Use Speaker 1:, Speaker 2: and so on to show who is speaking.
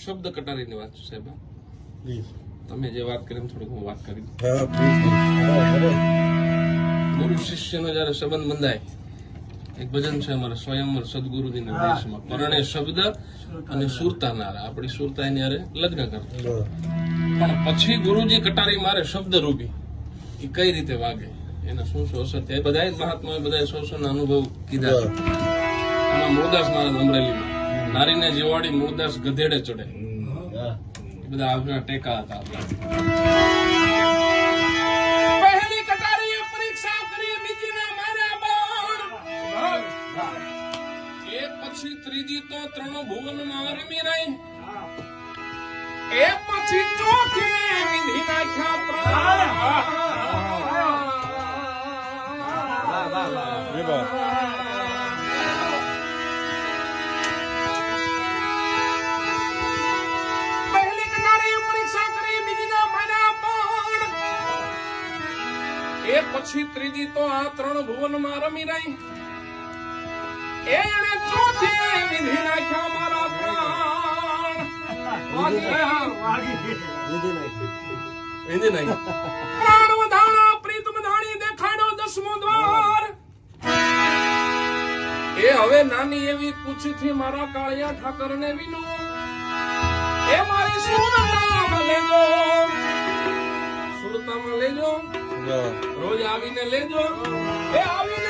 Speaker 1: શબ્દ કટારીની વાત છે સાહેબ. તમે જે વાત કરી થોડુંક હું વાત કરી. ગુરુ શિષ્યનો જયારે સંબંધ બંધાય, એક ભજન છે અમારા સ્વયંવર સદગુરુજીના દેશમાં, પરણે શબ્દ અને સુરતા નારા, આપણી સુરતા એની હારે લગ્ન કરતા. પણ પછી ગુરુજી કટારી મારે શબ્દ રૂપી એ કઈ રીતે વાગે, એના શું શું અસર થાય, બધા મહાત્મા બધા સો ના અનુભવ કીધા. એમાં મૂળદાસ મહારાજ અમરેલીમાં નારીને જીવાડી મૂળદાસ ગધેડે ચડે, એ બધા આપણા ટેકા હતા. પહેલી કટારીએ પરીક્ષા કરી, બીજીને માર્યા બાણ. એ પછી ત્રીજી તો ત્રણ ભુવનમાં રમી રહી, એ પછી ચોથી વિધિ નાખ્યા પ્રાણ. પહેલી કટારીએ પરીક્ષા કરી, બીજીના માર્યા બાણ. એ પછી ત્રીજી તો આ ત્રણ ભુવનમાં રમી રહી, એને ચોથી વિધિ નાખ્યા મારા પ્રાણ. પ્રાણ વધાણા પ્રીત વધાણી દેખાડો દસમો દ્વાર. એ હવે નાની એવી કુછથી મારા કાળિયા ઠાકરને વિનો, એ મારી સુરતામાં લેજો, સુરતામાં લેજો, રોજ આવીને લેજો, એ આવી